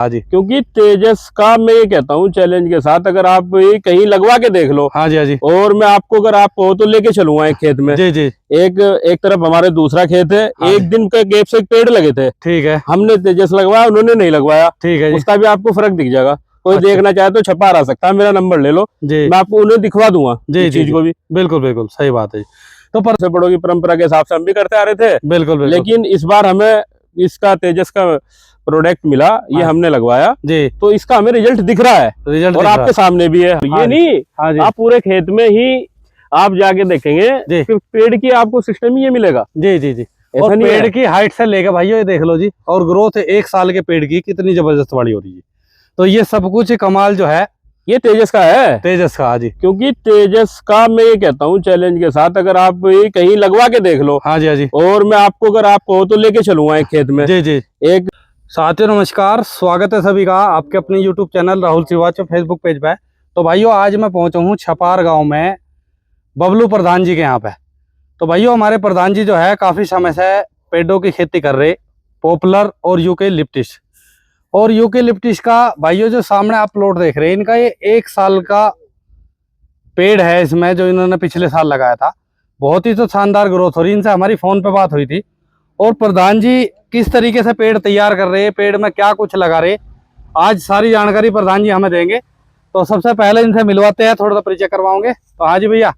हाँ जी। क्योंकि तेजस का मैं ये कहता हूँ चैलेंज के साथ, अगर आप ये कहीं लगवा के देख लो। हाँ जी, हाँ जी। और मैं आपको, अगर आप हो तो लेके चलूंगा एक खेत में। जी जी। एक तरफ हमारे दूसरा खेत है, हाँ एक दिन के गैप से एक पेड़ लगे थे। ठीक है। हमने तेजस लगवाया, उन्होंने नहीं लगवाया। ठीक है जी। उसका भी आपको फर्क दिख जाएगा। कोई अच्छा। देखना चाहे तो छपा आ सकता है, मेरा नंबर ले लो, जी। मैं आपको उन्हें दिखवा दूंगा जी इस जी चीज जी। को भी। बिल्कुल बिल्कुल सही बात है जी। तो से बड़ों की परंपरा के हिसाब से हम भी करते आ रहे थे। बिल्कुल बिल्कुल। लेकिन इस बार हमें इसका तेजस का प्रोडक्ट मिला, ये हमने लगवाया जी। तो इसका हमें रिजल्ट दिख रहा है, रिजल्ट और आपके सामने भी है। हाँ ये नहीं, हाँ जी। आप पूरे खेत में ही आप जाके देखेंगे कि पेड़ की आपको सिस्टम ही ये मिलेगा। जी जी जी। और पेड़ की हाइट से लेकर भाइयों ये देख लो जी, और ग्रोथ एक साल के पेड़ की कितनी जबरदस्त बड़ी हो रही है। तो ये सब कुछ कमाल जो है ये तेजस का है। तेजस का। हाँ जी। क्योंकि तेजस का मैं ये कहता हूँ चैलेंज के साथ, अगर आप ये कहीं लगवा के देख लो। हाँ जी, हाँ जी। और मैं आपको, अगर आप हो तो लेके चलूंगा एक खेत में। जी जी। एक साथियों नमस्कार, स्वागत है सभी का आपके अपने YouTube channel Rahul Srivastava Facebook page पे। तो भाइयों आज मैं पहुंचा हूं छपार गांव में बबलू प्रधान जी के यहाँ पे। तो भाइयों हमारे प्रधान जी जो है काफ़ी समय से पेड़ों की खेती कर रहे, पॉपुलर और यूकेलिप्टिस। और यूकेलिप्टिस का भाइयों जो सामने आप प्लॉट देख रहे हैं, इनका ये 1 साल का पेड़ है इसमें, जो इन्होंने पिछले साल लगाया था। बहुत ही तो शानदार ग्रोथ हो रही। इनसे हमारी फ़ोन पे बात हुई थी, और प्रधान जी किस तरीके से पेड़ तैयार कर रहे हैं, पेड़ में क्या कुछ लगा रहे, आज सारी जानकारी प्रधान जी हमें देंगे। तो सबसे पहले इनसे मिलवाते हैं, थोड़ा सा परिचय करवाओगे। तो हाँ जी भैया,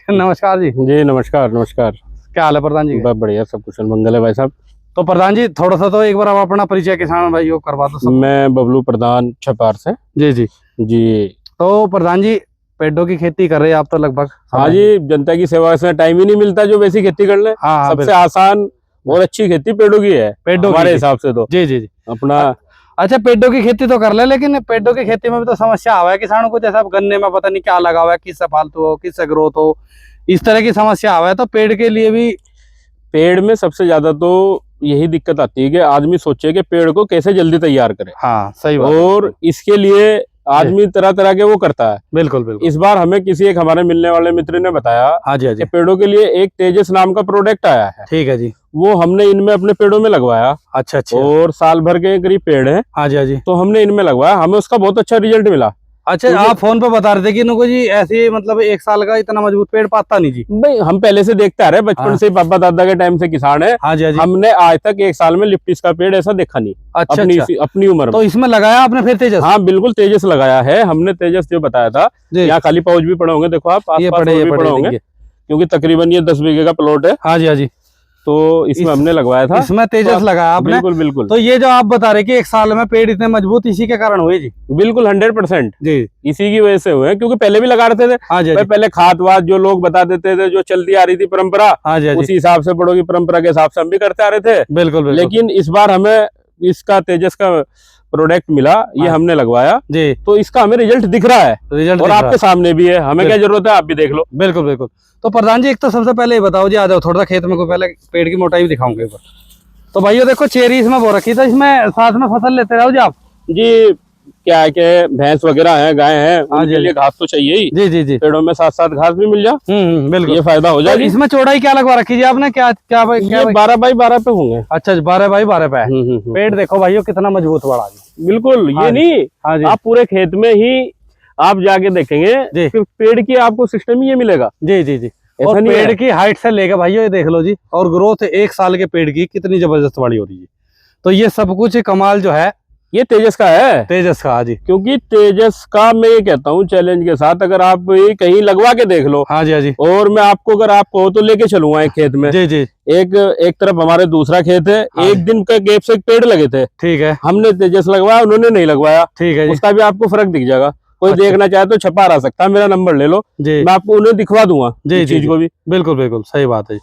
नमस्कार जी। जी नमस्कार नमस्कार। क्या हाल है प्रधान जी? बहुत बढ़िया, सब कुशल मंगल है भाई साहब। तो प्रधान जी थोड़ा सा तो एक बार आप अपना परिचय किसान भाइयों करवा दो सब। मैं बबलू प्रधान छपार से। जी जी जी। तो प्रधान जी पेड़ों की खेती कर रहे हैं आप तो लगभग। हाँ जी, जनता की सेवा से टाइम ही नहीं मिलता जो वैसी खेती कर ले। हाँ सबसे आसान और अच्छी खेती पेड़ों की है हमारे हिसाब से तो। जी जी जी अपना अच्छा, पेड़ों की खेती तो कर ले, लेकिन पेड़ों की खेती में भी तो समस्या आवा है किसानों को। जैसा गन्ने में पता नहीं क्या लगा हुआ है, किससे फालतू हो, किससे ग्रोथ हो, इस तरह की समस्या आवा है। तो पेड़ के लिए भी, पेड़ में सबसे ज्यादा तो यही दिक्कत आती है कि आदमी सोचे कि पेड़ को कैसे जल्दी तैयार करे। हाँ सही बात। और इसके लिए आदमी तरह तरह के वो करता है। बिल्कुल बिल्कुल। इस बार हमें किसी एक हमारे मिलने वाले मित्र ने बताया हाँ जी, हाँ जी। कि पेड़ों के लिए एक तेजस नाम का प्रोडक्ट आया है। ठीक है जी। वो हमने इनमें अपने पेड़ों में लगवाया। अच्छा अच्छा। और साल भर के करीब पेड़ है। हाँ जी, हाँ जी। तो हमने इनमें लगवाया, हमें उसका बहुत अच्छा रिजल्ट मिला। अच्छा, आप फोन पे बता रहे थे कि इनको जी ऐसे मतलब 1 साल का इतना मजबूत पेड़ पाता नहीं जी। भाई हम पहले से देखते आ रहे, बचपन से पापा दादा के टाइम से किसान है। हाँ जी, हाँ जी। हमने आज तक 1 साल में लिप्टिस का पेड़ ऐसा देखा नहीं। अच्छा अपनी उम्र में। तो इसमें लगाया आपने फिर तेजस? हाँ बिल्कुल तेजस लगाया है हमने। तेजस जो बताया था, यहाँ खाली पाउच भी पड़े होंगे, देखो आप ये आसपास पड़े भी पड़े होंगे, क्योंकि तकरीबन ये 10 बीघे का प्लॉट है। हाँ जी, हाँ जी। तो इसमें हमने लगवाया था, इसमें तेजस लगाया आपने? बिल्कुल बिल्कुल। तो ये जो आप बता रहे कि 1 साल में पेड़ इतने मजबूत इसी के कारण हुए जी? बिल्कुल 100% जी इसी की वजह से हुए, क्योंकि पहले भी लगा रहे थे। हाँ जी, पहले खाद वाद जो लोग बता देते थे, जो चलती आ रही थी परंपरा, हाँ जी, उसी हिसाब से बड़ों की परंपरा के हिसाब से हम भी करते आ रहे थे। बिल्कुल। लेकिन इस बार हमें इसका तेजस का प्रोडक्ट मिला, ये हमने लगवाया जी। तो इसका हमें रिजल्ट दिख रहा है, रिजल्ट और आपके सामने भी है। हमें क्या जरूरत है, आप भी देख लो। बिल्कुल बिल्कुल। तो प्रधान जी एक तो सबसे पहले ये बताओ जी, आ जाओ थोड़ा सा खेत में को, पहले पेड़ की मोटाई भी दिखाऊंगा एक बार। तो भाइयों देखो चेरी इसमें बो रखी, तो इसमें साथ में फसल लेते रहो जी आप। जी क्या है कि भैंस वगैरह है, गाय है, उनके लिए घास तो चाहिए ही। जी जी जी। पेड़ों में साथ साथ घास भी मिल जाए, बिल्कुल ये फायदा हो जाएगा। इसमें चौड़ाई क्या लगवा रखी जी आपने? क्या क्या ये 12 बाई 12 पे होंगे। अच्छा 12 बाई 12 पे है। पेड़ देखो भाइयों कितना मजबूत बड़ा जी। बिल्कुल ये नहीं, आप पूरे खेत में ही आप जाके देखेंगे, पेड़ की आपको सिस्टम ही ये मिलेगा। जी जी जी। और पेड़ की हाइट से लेकर भाइयों ये देख लो जी, और ग्रोथ 1 साल के पेड़ की कितनी जबरदस्त बड़ी हो रही है। तो ये सब कुछ कमाल जो है ये तेजस का है। तेजस का। हाँ जी। क्योंकि तेजस का मैं ये कहता हूँ चैलेंज के साथ, अगर आप ये कहीं लगवा के देख लो। हाँ जी, हाँ जी। और मैं आपको, अगर आप हो तो लेके चलूंगा एक खेत में। जी जी। एक तरफ हमारे दूसरा खेत है, एक दिन के गैप से एक पेड़ लगे थे। ठीक है। हमने तेजस लगवाया, उन्होंने नहीं लगवाया। ठीक है। उसका भी आपको फर्क दिख जाएगा। कोई देखना चाहे तो छपा आ सकता है, मेरा नंबर ले लो, मैं आपको उन्हें दिखवा दूंगा इस चीज को भी। बिल्कुल बिल्कुल सही बात है।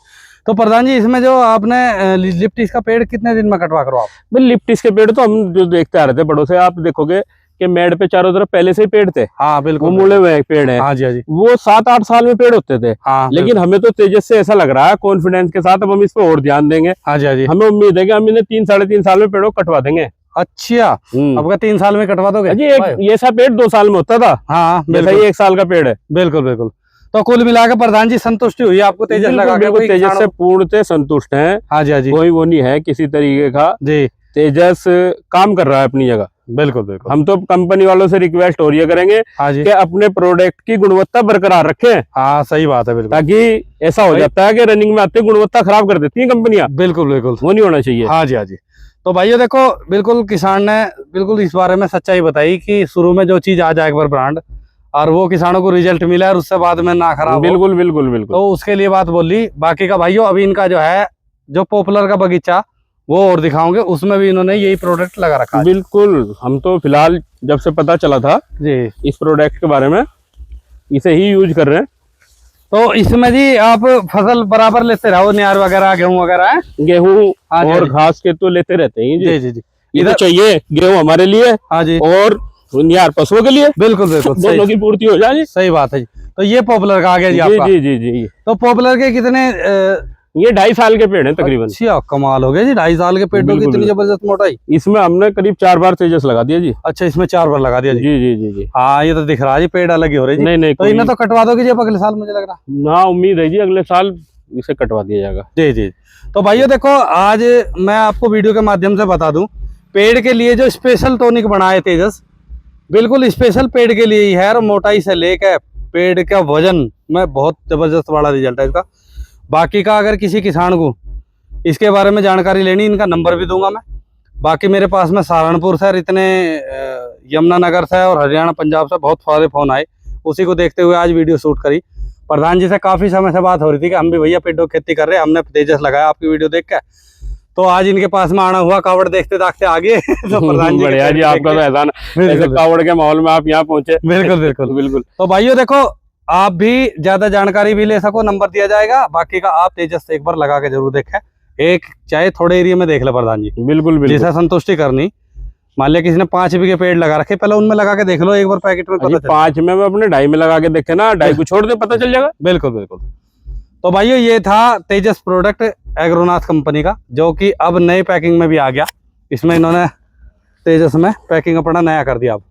तो प्रधान जी इसमें जो आपने लिप्टिस का पेड़ कितने दिन में कटवा करो आप? भाई लिप्टिस के पेड़ तो हम जो देखते आ रहे थे बड़ों से, आप देखोगे कि मेड़ पे चारों तरफ पहले से ही पेड़ थे। हाँ बिल्कुल। वो मुड़े हुए पेड़ है। हाँ जी, हाँ जी। वो 7-8 साल में पेड़ होते थे। हाँ लेकिन हमें तो तेजस से ऐसा लग रहा है कॉन्फिडेंस के साथ, अब हम इस पे और ध्यान देंगे। हाँ जी, हाँ जी। हमें उम्मीद है कि हम इन्हें 3-3.5 साल में पेड़ों कटवा देंगे। अच्छा, अब 3 साल में कटवा दोगे जी? ये सा पेड़ 2 साल में होता था। हाँ जैसा ये 1 साल का पेड़ है। बिल्कुल बिल्कुल। तो कुल मिलाकर प्रधान जी संतुष्टि हुई आपको तेजस लगा के? तेजस से पूर्णतः संतुष्ट हैं। हाँ जी, हाँ जी। कोई वो नहीं है किसी तरीके का जी तेजस काम कर रहा है अपनी जगह। बिल्कुल बिल्कुल। हम तो कंपनी वालों से रिक्वेस्ट और ये करेंगे हाँ जी, कि अपने प्रोडक्ट की गुणवत्ता बरकरार रखें, हाँ सही बात है, बिल्कुल ताकि ऐसा हो जाता है कि रनिंग में आते गुणवत्ता खराब कर देती है कंपनियां। बिल्कुल बिल्कुल। वो नहीं होना चाहिए। हाँ जी, हाँ जी। तो भाइयों देखो, बिल्कुल किसान ने बिल्कुल इस बारे में सच्चाई बताई कि शुरू में जो चीज आ जाए एक बार ब्रांड, और वो किसानों को रिजल्ट मिला और उससे बाद में ना खराब हो, बिल्कुल बिल्कुल बिल्कुल। तो उसके लिए बात बोली। बाकी का भाइयों अभी इनका जो है जो पॉपुलर का बगीचा वो और दिखाओगे, उसमें भी इन्होंने यही प्रोडक्ट लगा रखा है। बिल्कुल, हम तो फिलहाल जब से पता चला था जी, इस प्रोडक्ट के बारे में, इसे ही यूज कर रहे हैं। तो इसमें जी आप फसल बराबर लेते रहो, नियार वगैरह गेहूं वगैरह है, गेहूं हाँ जी, और हाँ जी। घास के तो लेते रहते हैं जी जी जी। इधर चाहिए गेहूं हमारे लिए हाँ जी, और यार पशुओं के लिए। बिल्कुल बिल्कुल दोनों की पूर्ति हो जाए। सही बात है जी। तो ये पॉपुलर का आ गया जी जी आपका। जी जी जी। तो पॉपुलर के कितने ये 2.5 साल के पेड़ हैं तकरीबन। अच्छा, कमाल हो गया जी, 2.5 साल के पेड़ों की इतनी जबरदस्त मोटाई। इसमें हमने करीब 4 बार तेजस लगा दिया जी। अच्छा, इसमें 4 बार लगा दिया जी। जी जी जी जी। हाँ, ये तो दिख रहा है जी, पेड़ अलग ही हो रहे जी। नहीं नहीं, तो इन्हें तो कटवा दोगे जी अब अगले साल, मुझे लग रहा। ना उम्मीद है जी अगले साल इसे कटवा दिया जाएगा। जी जी। तो भाइयों देखो, आज मैं आपको वीडियो के माध्यम से बता दूं, पेड़ के लिए जो स्पेशल टॉनिक बनाए तेजस, बिल्कुल स्पेशल पेड़ के लिए ही है, और मोटाई से लेकर पेड़ का वजन में बहुत जबरदस्त बड़ा रिजल्ट है इसका। बाकी का अगर किसी किसान को इसके बारे में जानकारी लेनी, इनका नंबर भी दूंगा मैं। बाकी मेरे पास में सहारनपुर से, इतने यमुनानगर से और हरियाणा पंजाब से बहुत सारे फोन आए, उसी को देखते हुए आज वीडियो शूट करी। प्रधान जी से काफी समय से बात हो रही थी कि हम भी भैया पेड़ों की खेती कर रहे हैं, हमने तेजस लगाया आपकी वीडियो देख के, तो आज इनके पास में आना हुआ, कावड़ देखते देखते आगे। तो प्रधान जी बढ़िया जी, आपका तो एहसान, ऐसे कावड़ के माहौल में आप यहाँ पहुंचे। बिल्कुल बिल्कुल बिल्कुल। तो भाइयों देखो, आप भी ज्यादा जानकारी भी ले सको, नंबर दिया जाएगा। बाकी का आप तेजस से एक बार लगा के जरूर देखें, एक चाहे थोड़े एरिया में देख ले प्रधान जी, बिल्कुल बिल्कुल। जैसा संतुष्टि करनी। मान लिया किसी ने 5 बीघे पेड़ लगा रखे, पहले उनमें लगा के देख लो एक बार, पैकेट में पता 5 में अपने 2.5 में लगा के देखे ना, 2.5 को छोड़ दे, पता चल जाएगा। बिल्कुल बिल्कुल। तो भाइयों ये था तेजस प्रोडक्ट एग्रोनाथ कंपनी का, जो कि अब नई पैकिंग में भी आ गया। इसमें इन्होंने तेजस में पैकिंग अपना नया कर दिया अब।